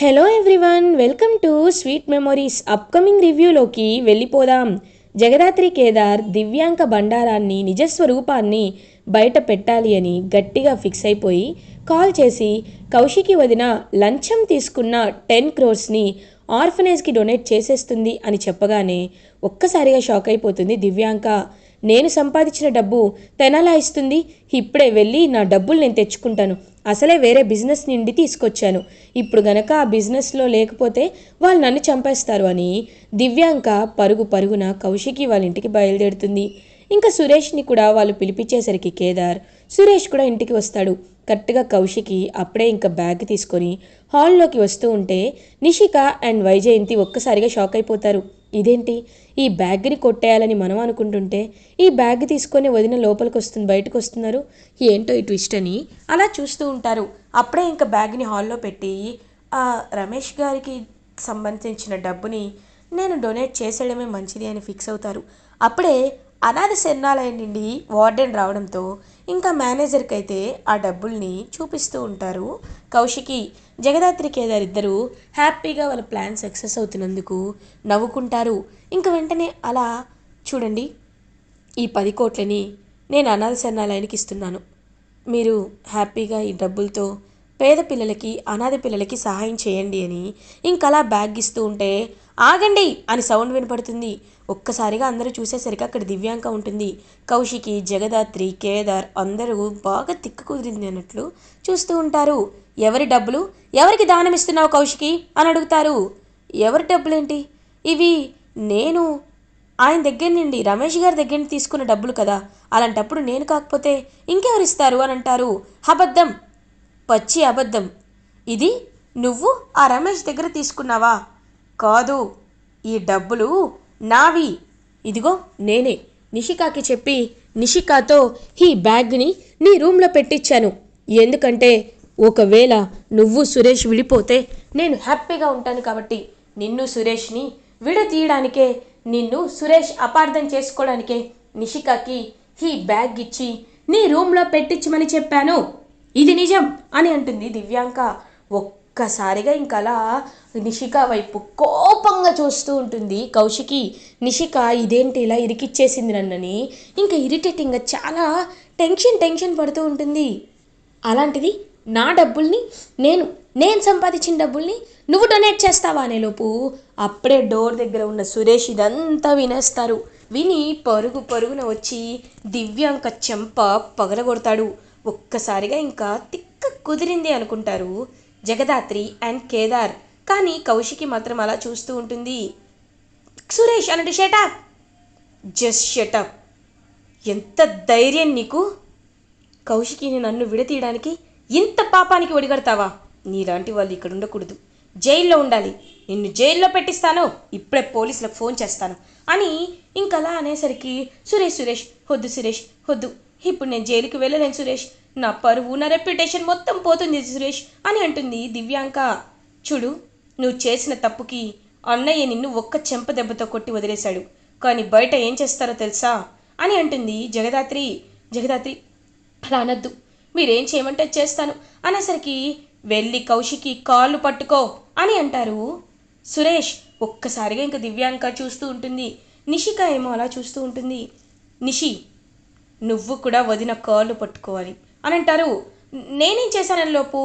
Hello everyone, welcome to sweet memories. Upcoming రివ్యూలోకి వెళ్ళిపోదాం. జగదాత్రి కేదార్ దివ్యాంక బండారాన్ని నిజస్వరూపాన్ని బయట పెట్టాలి అని గట్టిగా ఫిక్స్ అయిపోయి కాల్ చేసి కౌశికి వదిన లంచం తీసుకున్న 10 crores ఆర్ఫనేజ్కి డొనేట్ చేసేస్తుంది అని చెప్పగానే ఒక్కసారిగా షాక్ అయిపోతుంది దివ్యాంక. నేను సంపాదించిన డబ్బు తెనలా ఇస్తుంది? ఇప్పుడే వెళ్ళి నా డబ్బులు నేను తెచ్చుకుంటాను. అసలే వేరే బిజినెస్ నుండి తీసుకొచ్చాను. ఇప్పుడు గనక ఆ బిజినెస్లో లేకపోతే వాళ్ళు నన్ను చంపేస్తారు అని దివ్యాంక పరుగున కౌశికి వాళ్ళ ఇంటికి బయలుదేరుతుంది. ఇంకా సురేష్ని కూడా వాళ్ళు పిలిపించేసరికి కేదార్ సురేష్ కూడా ఇంటికి వస్తాడు. కరెక్ట్గా కౌశికి అప్పుడే ఇంకా బ్యాగ్ తీసుకొని హాల్లోకి వస్తూ ఉంటే నిషిక అండ్ వైజయంతి ఒక్కసారిగా షాక్ అయిపోతారు. ఇదేంటి, ఈ బ్యాగ్ని కొట్టేయాలని మనం అనుకుంటుంటే ఈ బ్యాగ్ తీసుకొని వదిన లోపలికి వస్తుంది, బయటకు వస్తున్నారు, ఏంటో ఈ ట్విస్ట్ అని అలా చూస్తూ ఉంటారు. అప్పుడే ఇంకా బ్యాగ్ని హాల్లో పెట్టి రమేష్ గారికి సంబంధించిన డబ్బుని నేను డొనేట్ చేసేయడమే మంచిది అని ఫిక్స్ అవుతారు. అప్పుడే అనాథ శరణాలయం నుండి వార్డెన్ రావడంతో ఇంకా మేనేజర్కి అయితే ఆ డబ్బుల్ని చూపిస్తూ ఉంటారు. కౌశికి జగదాత్రి కేదార్ ఇద్దరు హ్యాపీగా వాళ్ళ ప్లాన్ సక్సెస్ అవుతున్నందుకు నవ్వుకుంటారు. ఇంకా వెంటనే అలా చూడండి, ఈ 10 కోట్లని నేను అనాథ శరణాలయానికి ఇస్తున్నాను, మీరు హ్యాపీగా ఈ డబ్బులతో పేద పిల్లలకి అనాథ పిల్లలకి సహాయం చేయండి అని ఇంకలా బ్యాగ్ ఇస్తూ ఉంటే ఆగండి అని సౌండ్ వినపడుతుంది. ఒక్కసారిగా అందరూ చూసేసరికి అక్కడ దివ్యాంక ఉంటుంది. కౌశికి, జగదాత్రి, కేదార్ అందరూ బాగా తిక్క కుదిరింది అన్నట్లు చూస్తూ ఉంటారు. ఎవరి డబ్బులు ఎవరికి దానం ఇస్తున్నావు కౌశికి అని అడుగుతారు. ఎవరి డబ్బులేంటి, ఇవి నేను ఆయన దగ్గర నుండి రమేష్ గారి దగ్గర నుండి తీసుకున్న డబ్బులు కదా, అలాంటప్పుడు నేను కాకపోతే ఇంకెవరిస్తారు అని అంటారు. అబద్ధం, పచ్చి అబద్ధం. ఇది నువ్వు ఆ రమేష్ దగ్గర తీసుకున్నావా? కాదు, ఈ డబ్బులు నావి, ఇదిగో నేనే నిషికాకి చెప్పి నిషికాతో ఈ బ్యాగ్ని నీ రూమ్లో పెట్టించాను. ఎందుకంటే ఒకవేళ నువ్వు సురేష్ విడిపోతే నేను హ్యాపీగా ఉంటాను కాబట్టి నిన్ను సురేష్ని విడదీయడానికే, నిన్ను సురేష్ అపార్థం చేసుకోవడానికే నిషికాకి ఈ బ్యాగ్ ఇచ్చి నీ రూమ్లో పెట్టించమని చెప్పాను. ఇది నిజం అని అంటుంది దివ్యాంక. ఒక్కసారిగా ఇంకలా నిషిక వైపు కోపంగా చూస్తూ ఉంటుంది కౌశికి. నిషిక ఇదేంటి ఇలా ఇరికిచ్చేసింది నన్నని ఇంకా ఇరిటేటింగ్గా చాలా టెన్షన్ పడుతూ ఉంటుంది. అలాంటిది నా డబ్బుల్ని నేను సంపాదించిన డబ్బుల్ని నువ్వు డొనేట్ చేస్తావా అనేలోపు అప్పుడే డోర్ దగ్గర ఉన్న సురేష్ ఇదంతా వినేస్తారు. విని పరుగున వచ్చి దివ్యాంక చెంప పగలగొడతాడు. ఒక్కసారిగా ఇంకా తిక్క కుదిరింది అనుకుంటారు జగదాత్రి అండ్ కేదార్. కానీ కౌశికి మాత్రం అలా చూస్తూ ఉంటుంది. సురేష్ అన్నట్టు షటప్, జస్ట్ షటప్. ఎంత ధైర్యం నీకు, కౌశికిని నన్ను విడతీయడానికి ఇంత పాపానికి ఒడిగడతావా? నీలాంటి వాళ్ళు ఇక్కడ ఉండకూడదు, జైల్లో ఉండాలి, నిన్ను జైల్లో పెట్టిస్తాను, ఇప్పుడే పోలీసులకు ఫోన్ చేస్తాను అని ఇంకలా అనేసరికి సురేష్ వద్దు సురేష్ వద్దు, ఇప్పుడు నేను జైలుకి వెళ్ళలేను సురేష్, నా పరువు నా రెప్యుటేషన్ మొత్తం పోతుంది సురేష్ అని అంటుంది దివ్యాంక. చూడు, నువ్వు చేసిన తప్పుకి అన్నయ్య నిన్ను ఒక్క చెంప దెబ్బతో కొట్టి వదిలేశాడు, కానీ బయట ఏం చేస్తారో తెలుసా అని అంటుంది జగదాత్రి. అలా అనద్దు, మీరేం చేయమంటే చేస్తాను అనేసరికి వెళ్ళి కౌశికి కాళ్ళు పట్టుకో అని అంటారు సురేష్. ఒక్కసారిగా ఇంకా దివ్యాంక చూస్తూ ఉంటుంది. నిషిక ఏమో అలా చూస్తూ ఉంటుంది. నిషి, నువ్వు కూడా వదిన కాళ్ళు పట్టుకోవాలి అని అంటారు. నేనేం చేశానని లోపు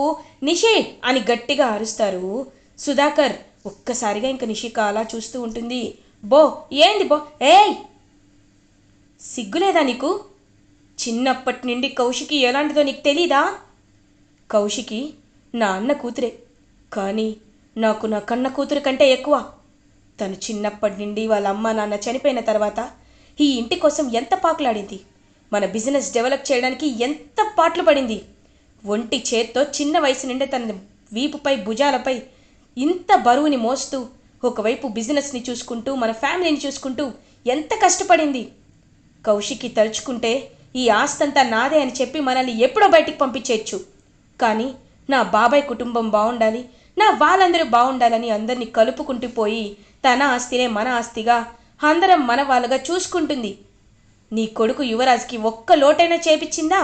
నిషి అని గట్టిగా అరుస్తారు సుధాకర్. ఒక్కసారిగా ఇంకా నిషిక అలా చూస్తూ ఉంటుంది. బో ఏంది బో, ఏయ్ సిగ్గులేదా నీకు? చిన్నప్పటి నుండి కౌశికి ఎలాంటిదో నీకు తెలీదా? కౌశికి నా అన్న కూతురే, కానీ నాకు నా కన్న కూతురు కంటే ఎక్కువ. తను చిన్నప్పటి నుండి వాళ్ళ అమ్మ నాన్న చనిపోయిన తర్వాత ఈ ఇంటి కోసం ఎంత పాకులాడింది, మన బిజినెస్ డెవలప్ చేయడానికి ఎంత పాటలు పడింది. ఒంటి చేత్తో చిన్న వయసు నుండే తన వీపుపై భుజాలపై ఇంత బరువుని మోస్తూ ఒకవైపు బిజినెస్ని చూసుకుంటూ మన ఫ్యామిలీని చూసుకుంటూ ఎంత కష్టపడింది. కౌశికి తలుచుకుంటే ఈ ఆస్తంతా నాదే అని చెప్పి మనల్ని ఎప్పుడో బయటికి పంపించేయచ్చు, కానీ నా బాబాయ్ కుటుంబం బాగుండాలి, నా వాళ్ళందరూ బాగుండాలని అందరినీ కలుపుకుంటూ పోయి తన ఆస్తినే మన ఆస్తిగా అందరం మన వాళ్ళగా చూసుకుంటుంది. నీ కొడుకు యువరాజ్కి ఒక్క లోటైనా చేపించిందా?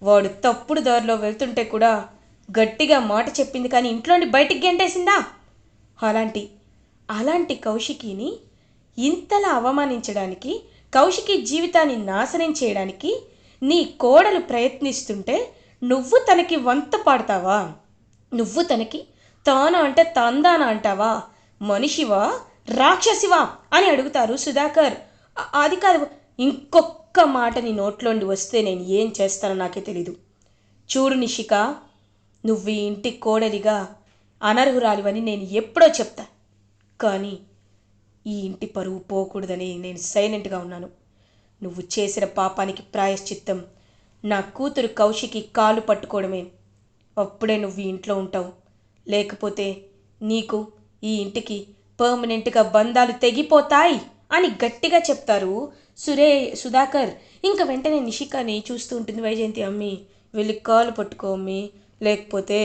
వాడు తప్పుడు దారిలో వెళ్తుంటే కూడా గట్టిగా మాట చెప్పింది కానీ ఇంట్లోని బయటికి గెంటేసిందా? అలాంటి అలాంటి కౌశికిని ఇంతలా అవమానించడానికి, కౌశికి జీవితాన్ని నాశనం చేయడానికి నీ కోడలు ప్రయత్నిస్తుంటే నువ్వు తనకి వంత పాడతావా? నువ్వు తనకి తానా అంటే తందానా అంటావా? మనిషివా రాక్షసివా అని అడుగుతారు సుధాకర్. అది కాదు, ఇంకొక్క మాట నీ నోట్లోండి వస్తే నేను ఏం చేస్తానో నాకే తెలీదు. చూడు నిషిక, నువ్వు ఈ ఇంటి కోడలిగా అనర్హురాలివని నేను ఎప్పుడో చెప్తా. కానీ ఈ ఇంటి పరువు పోకూడదని నేను సైలెంట్గా ఉన్నాను. నువ్వు చేసిన పాపానికి ప్రాయశ్చిత్తం నా కూతురు కౌశికి కాలు పట్టుకోవడమే. అప్పుడే నువ్వు ఈ ఇంట్లో ఉంటావు. లేకపోతే నీకు ఈ ఇంటికి పర్మనెంట్గా బంధాలు తెగిపోతాయి అని గట్టిగా చెప్తారు సుధాకర్. ఇంకా వెంటనే నిషికాని చూస్తూ ఉంటుంది వైజయంతి. అమ్మి వెళ్ళి కాలు పట్టుకో అమ్మి, లేకపోతే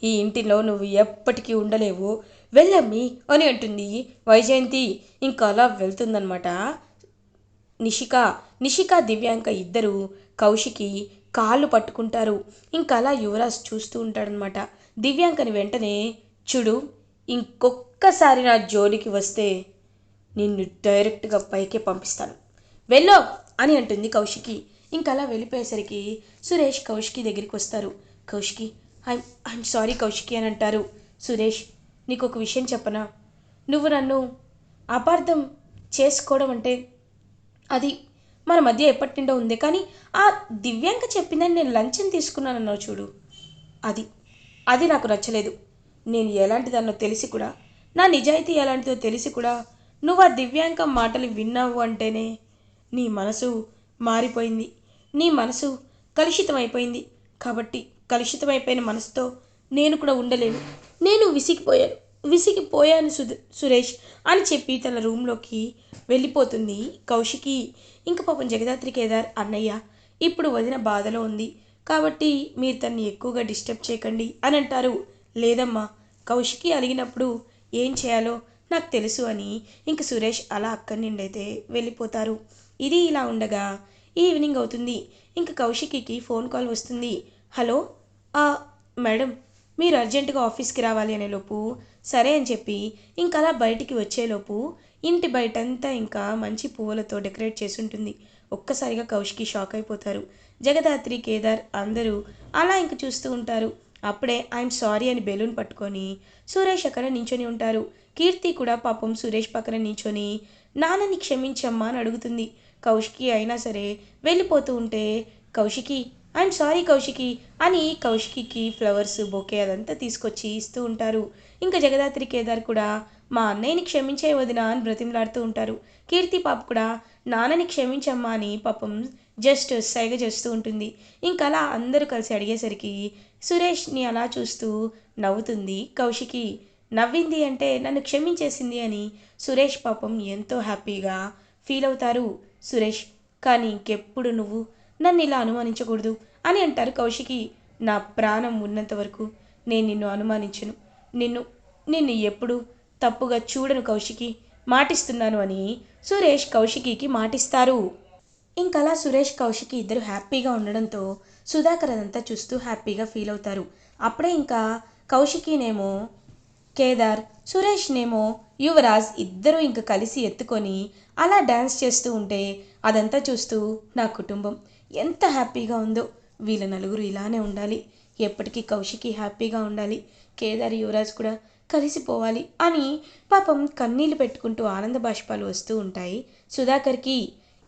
ఈ ఇంటిలో నువ్వు ఎప్పటికీ ఉండలేవు, వెళ్ళమ్మి అని అంటుంది వైజయంతి. ఇంకా అలా వెళ్తుందనమాట నిషిక దివ్యాంక ఇద్దరు కౌశికి కాళ్ళు పట్టుకుంటారు. ఇంకా అలా యువరాజ్ చూస్తూ ఉంటాడనమాట. దివ్యాంకని వెంటనే, చూడు, ఇంకొక్కసారి నా జోలికి వస్తే నిన్ను డైరెక్ట్గా పైకే పంపిస్తాను, వెళ్ళో అని అంటుంది కౌశికి. ఇంకా అలా వెళ్ళిపోయేసరికి సురేష్ కౌశికి దగ్గరికి వస్తారు. కౌశికి, ఐఎమ్ సారీ కౌశికి అని అంటారు. సురేష్, నీకు ఒక విషయం చెప్పనా? నువ్వు నన్ను అపార్థం చేసుకోవడం అంటే అది మన మధ్య ఎప్పటి నుండో ఉంది, కానీ ఆ దివ్యాంక చెప్పిందని నేను లంచం తీసుకున్నానన్నావు చూడు, అది అది నాకు నచ్చలేదు. నేను ఎలాంటిదన్నో తెలిసి కూడా, నా నిజాయితీ ఎలాంటిదో తెలిసి కూడా నువ్వు ఆ దివ్యాంక మాటలు విన్నావు అంటేనే నీ మనసు మారిపోయింది, నీ మనసు కలుషితమైపోయింది. కాబట్టి కలుషితమైపోయిన మనసుతో నేను కూడా ఉండలేను. నేను విసిగిపోయాను సురేష్ అని చెప్పి తన రూమ్లోకి వెళ్ళిపోతుంది కౌశికి. ఇంక పాపం జగదాత్రి కేదార్, అన్నయ్య ఇప్పుడు వదిన బాధలో ఉంది కాబట్టి మీరు తన్ని ఎక్కువగా డిస్టర్బ్ చేయకండి అని అంటారు. లేదమ్మా, కౌశికి అలిగినప్పుడు ఏం చేయాలో నాకు తెలుసు అని ఇంక సురేష్ అలా అక్కడి నుండి అయితే వెళ్ళిపోతారు. ఇది ఇలా ఉండగా ఈవినింగ్ అవుతుంది. ఇంక కౌశికి ఫోన్ కాల్ వస్తుంది. హలో మేడం, మీరు అర్జెంటుగా ఆఫీస్కి రావాలి అనేలోపు సరే అని చెప్పి ఇంక అలా బయటికి వచ్చేలోపు ఇంటి బయటంతా ఇంకా మంచి పువ్వులతో డెకరేట్ చేసి ఉంటుంది. ఒక్కసారిగా కౌశికి షాక్ అయిపోతారు. జగదాత్రి, కేదార్ అందరూ అలా ఇంక చూస్తూ ఉంటారు. అప్పుడే ఐఎమ్ సారీ అని బెలూన్ పట్టుకొని సురేష్ అక్కడ నించొని ఉంటారు. కీర్తి కూడా పాపం సురేష్ పక్కన నించొని నాన్నని క్షమించమ్మా అని అడుగుతుంది. కౌశికి అయినా సరే వెళ్ళిపోతూ ఉంటే కౌశికి, ఐఎమ్ సారీ కౌశికి అని కౌశికి ఫ్లవర్స్ బొకే అదంతా తీసుకొచ్చి ఇస్తూ ఉంటారు. ఇంకా జగదాత్రి, కేదార్ కూడా మా అన్నయ్యని క్షమించే వదినా అని బ్రతిమలాడుతూ ఉంటారు. కీర్తి పాప కూడా నాన్నని క్షమించమ్మా అని పాపం జస్ట్ సైగ చేస్తూ ఉంటుంది. ఇంకా అలా అందరూ కలిసి అడిగేసరికి సురేష్ని అలా చూస్తూ నవ్వుతుంది కౌశికి. నవ్వింది అంటే నన్ను క్షమించేసింది అని సురేష్ పాపం ఎంతో హ్యాపీగా ఫీల్ అవుతారు. సురేష్, కానీ ఇంకెప్పుడు నువ్వు నన్ను ఇలా అనుమానించకూడదు అని అంటారు కౌశికి. నా ప్రాణం ఉన్నంత వరకు నేను నిన్ను అనుమానించను, నిన్ను ఎప్పుడు తప్పుగా చూడను కౌశికి, మాటిస్తున్నాను అని సురేష్ కౌశికి మాటిస్తారు. ఇంకలా సురేష్ కౌశికి ఇద్దరు హ్యాపీగా ఉండడంతో సుధాకర్ అదంతా చూస్తూ హ్యాపీగా ఫీల్ అవుతారు. అప్పుడే ఇంకా కౌశికినేమో కేదార్, సురేష్నేమో యువరాజ్ ఇద్దరూ ఇంక కలిసి ఎత్తుకొని అలా డ్యాన్స్ చేస్తూ ఉంటే అదంతా చూస్తూ నా కుటుంబం ఎంత హ్యాపీగా ఉందో, వీళ్ళ నలుగురు ఇలానే ఉండాలి, ఎప్పటికీ కౌశికి హ్యాపీగా ఉండాలి, కేదార్, యువరాజ్ కూడా కలిసిపోవాలి అని పాపం కన్నీళ్లు పెట్టుకుంటూ ఆనంద బాష్పాలు వస్తూ ఉంటాయి సుధాకర్కి.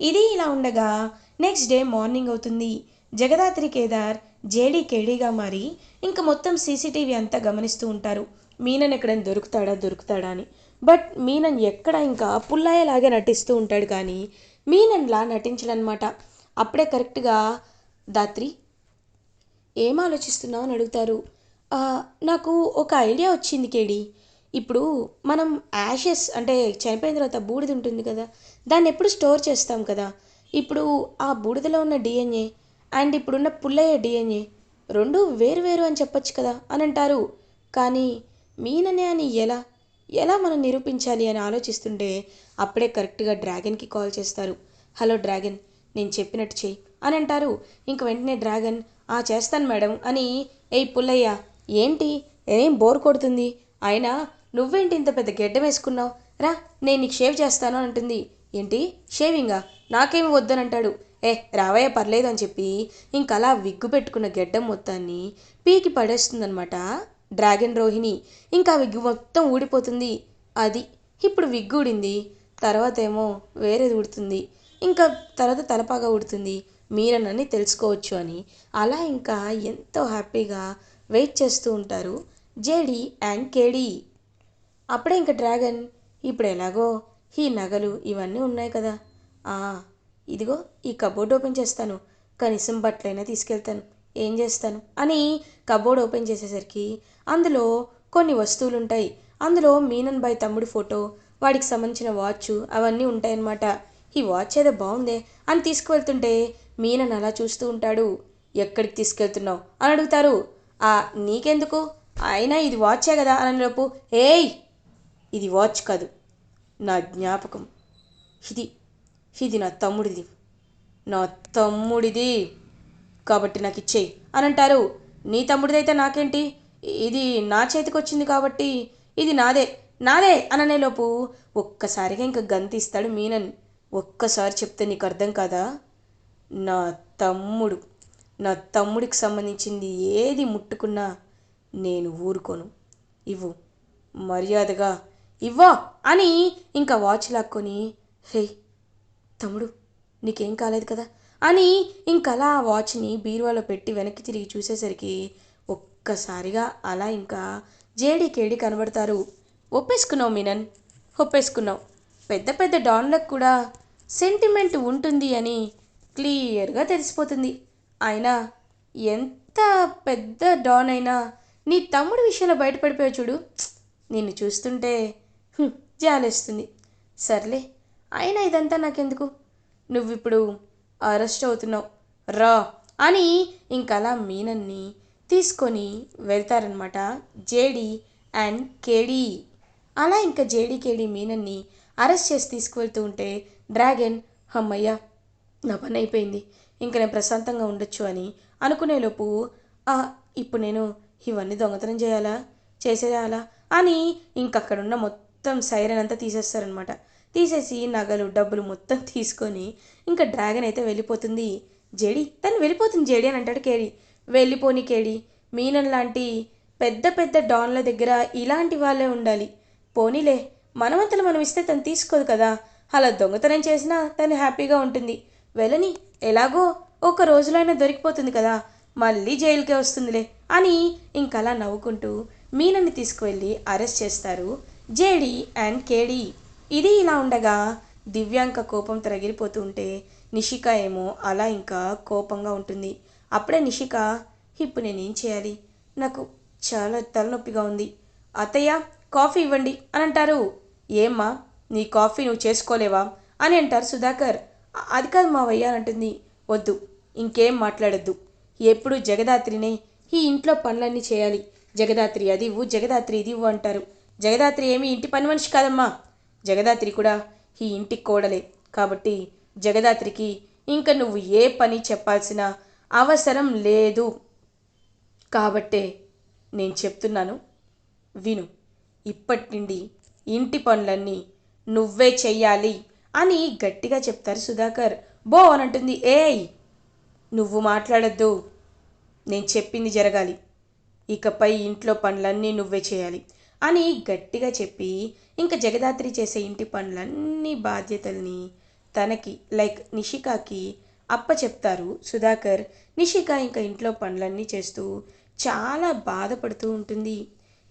ఇది ఇలా ఉండగా నెక్స్ట్ డే మార్నింగ్ అవుతుంది. జగదాత్రి, కేదార్ జేడీకేడీగా మారి ఇంక మొత్తం సీసీటీవీ అంతా గమనిస్తూ ఉంటారు. మీనన్ ఎక్కడైనా దొరుకుతాడా అని. బట్ మీనన్ ఎక్కడ ఇంకా పుల్లయ్యలాగే నటిస్తూ ఉంటాడు కానీ మీనన్లా నటించడనమాట. అప్పుడే కరెక్ట్గా దాత్రి, ఏం ఆలోచిస్తున్నావు అని అడుగుతారు. నాకు ఒక ఐడియా వచ్చింది కేడి. ఇప్పుడు మనం యాషెస్ అంటే చనిపోయిన తర్వాత బూడిద ఉంటుంది కదా, దాన్ని ఎప్పుడు స్టోర్ చేస్తాం కదా, ఇప్పుడు ఆ బూడిదలో ఉన్న డిఎన్ఏ అండ్ ఇప్పుడున్న పుల్లయ్య డిఎన్ఏ రెండు వేరు వేరు అని చెప్పొచ్చు కదా అని అంటారు. కానీ మీననే అని ఎలా మనం నిరూపించాలి అని ఆలోచిస్తుంటే అప్పుడే కరెక్ట్గా డ్రాగన్కి కాల్ చేస్తారు. హలో డ్రాగన్, నేను చెప్పినట్టు చెయ్యి అని అంటారు. ఇంక వెంటనే డ్రాగన్ చేస్తాను మేడం అని, పుల్లయ్య ఏంటి ఏం బోర్ కొడుతుంది, అయినా నువ్వేంటి ఇంత పెద్ద గెడ్డం వేసుకున్నావు, రా నేను నీకు షేవ్ చేస్తాను అంటుంది. ఏంటి షేవింగా, నాకేమి వద్దని అంటాడు. రావయ్య పర్లేదు అని చెప్పి ఇంకలా విగ్గు పెట్టుకున్న గెడ్డం మొత్తాన్ని పీకి పడేస్తుందనమాట డ్రాగన్ రోహిణి. ఇంకా విగ్గు మొత్తం ఊడిపోతుంది. అది ఇప్పుడు విగ్గు ఊడింది, తర్వాత ఏమో వేరేది ఉడుతుంది, ఇంకా తర్వాత తలపాగా ఉడుతుంది, మీరనని తెలుసుకోవచ్చు అని. అలా ఇంకా ఎంతో హ్యాపీగా వెయిట్ చేస్తూ ఉంటారు జేడి అండ్ కేడి. అప్పుడే ఇంకా డ్రాగన్, ఇప్పుడు ఎలాగో ఈ నగలు ఇవన్నీ ఉన్నాయి కదా, ఇదిగో ఈ కబోర్డ్ ఓపెన్ చేస్తాను, కనీసం బట్టలైనా తీసుకెళ్తాను, ఏం చేస్తాను అని కబోర్డ్ ఓపెన్ చేసేసరికి అందులో కొన్ని వస్తువులు ఉంటాయి. అందులో మీనన్ బాయ్ తమ్ముడి ఫోటో, వాడికి సంబంధించిన వాచ్ అవన్నీ ఉంటాయన్నమాట. ఈ వాచ్ ఏదో బాగుందే అని తీసుకువెళ్తుంటే మీనన్ అలా చూస్తూ ఉంటాడు. ఎక్కడికి తీసుకెళ్తున్నావు అని అడుగుతారు. నీకెందుకు, అయినా ఇది వాచే కదా అనలోపు, ఏయ్ ఇది వాచ్ కాదు, నా జ్ఞాపకం, ఇది ఇది నా తమ్ముడిది, నా తమ్ముడిది కాబట్టి నాకు ఇచ్చేయి అని అంటారు. నీ తమ్ముడిదైతే నాకేంటి, ఇది నా చేతికి వచ్చింది కాబట్టి ఇది నాదే నాదే అననేలోపు ఒక్కసారిగా ఇంకా గంతిస్తాడు మీనన్. ఒక్కసారి చెప్తే నీకు అర్థం కాదా, నా తమ్ముడు, నా తమ్ముడికి సంబంధించింది ఏది ముట్టుకున్నా నేను ఊరుకోను, ఇవ్వు, మర్యాదగా ఇవ్వో అని ఇంకా వాచ్ లాక్కొని, హే తమ్ముడు నీకేం కాలేదు కదా అని ఇంకలా ఆ వాచ్ని బీరువాలో పెట్టి వెనక్కి తిరిగి చూసేసరికి ఒక్కసారిగా అలా ఇంకా జేడి కేడి కనబడతారు. ఒప్పేసుకున్నావు మీనన్, ఒప్పేసుకున్నావు, పెద్ద పెద్ద డాన్లకు కూడా సెంటిమెంట్ ఉంటుంది అని క్లియర్గా తెలిసిపోతుంది. అయినా ఎంత పెద్ద డాన్ అయినా నీ తమ్ముడి విషయంలో బయటపడిపోయావు చూడు, నిన్ను చూస్తుంటే జాలేస్తుంది. సర్లే, అయినా ఇదంతా నాకెందుకు, నువ్విప్పుడు అరెస్ట్ అవుతున్నావు, రా అని ఇంకలా మీనన్ని తీసుకొని వెళ్తారనమాట జేడి అండ్ కేడి. అలా ఇంకా జేడి కేడి మీనన్ని అరెస్ట్ చేసి తీసుకువెళ్తూ ఉంటే డ్రాగన్, అమ్మయ్య నా పని అయిపోయింది, ఇంక నేను ప్రశాంతంగా ఉండొచ్చు అని అనుకునేలోపు, ఇప్పుడు నేను ఇవన్నీ దొంగతనం చేసేయాలా అని ఇంకక్కడున్న మొత్తం సైరన్ అంతా తీసేస్తారనమాట. తీసేసి నగలు డబ్బులు మొత్తం తీసుకొని ఇంకా డ్రాగన్ అయితే వెళ్ళిపోతుంది. జేడి తను వెళ్ళిపోతుంది జేడి అని అంటాడు కేడి. వెళ్ళిపోని కేడి, మీనన్ లాంటి పెద్ద పెద్ద డాన్ల దగ్గర ఇలాంటి వాళ్ళే ఉండాలి, పోనీలే మనమంతలు మనం ఇస్తే తను తీసుకోదు కదా, అలా దొంగతనం చేసినా తను హ్యాపీగా ఉంటుంది, వెళ్ళని, ఎలాగో ఒక రోజులైనా దొరికిపోతుంది కదా, మళ్ళీ జైలుకే వస్తుందిలే అని ఇంకలా నవ్వుకుంటూ మీనన్ని తీసుకువెళ్ళి అరెస్ట్ చేస్తారు జేడి అండ్ కేడి. ఇది ఇలా ఉండగా దివ్యాంక కోపం రగిలిపోతూ ఉంటే నిషిక ఏమో అలా ఇంకా కోపంగా ఉంటుంది. అప్పుడే నిషిక, ఇప్పుడు నేనేం చేయాలి, నాకు చాలా తలనొప్పిగా ఉంది, అత్తయ్య కాఫీ ఇవ్వండి అని అంటారు. ఏమ్మా నీ కాఫీ నువ్వు చేసుకోలేవా అని అంటారు సుధాకర్. అది కాదు మావయ్య అని అంటుంది. వద్దు, ఇంకేం మాట్లాడొద్దు, ఎప్పుడు జగదాత్రినే ఈ ఇంట్లో పనులన్నీ చేయాలి, జగదాత్రి అది ఇవ్వు, జగదాత్రి ఇది ఇవ్వు అంటారు. జగదాత్రి ఏమీ ఇంటి పని మనిషి కాదమ్మా, జగదాత్రి కూడా ఈ ఇంటికి కోడలే, కాబట్టి జగదాత్రికి ఇంక నువ్వు ఏ పని చెప్పాల్సిన అవసరం లేదు, కాబట్టే నేను చెప్తున్నాను విను, ఇప్పటి నుండి ఇంటి పనులన్నీ నువ్వే చెయ్యాలి అని గట్టిగా చెప్తారు సుధాకర్. బో అని అంటుంది. ఏయ్ నువ్వు మాట్లాడద్దు, నేను చెప్పింది జరగాలి, ఇకపై ఇంట్లో పనులన్నీ నువ్వే చేయాలి అని గట్టిగా చెప్పి ఇంకా జగదాత్రి చేసే ఇంటి పనులన్నీ బాధ్యతల్ని తనకి లైక్ నిషికాకి అప్పచెప్తారు సుధాకర్. నిషిక ఇంకా ఇంట్లో పనులన్నీ చేస్తూ చాలా బాధపడుతూ ఉంటుంది.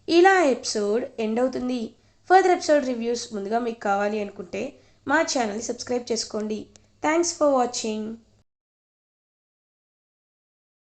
ఇలా ఎపిసోడ్ ఎండ్ అవుతుంది. ఫర్దర్ ఎపిసోడ్ రివ్యూస్ ముందుగా మీకు కావాలి అనుకుంటే మా ఛానల్ని సబ్స్క్రైబ్ చేసుకోండి. Thanks for watching.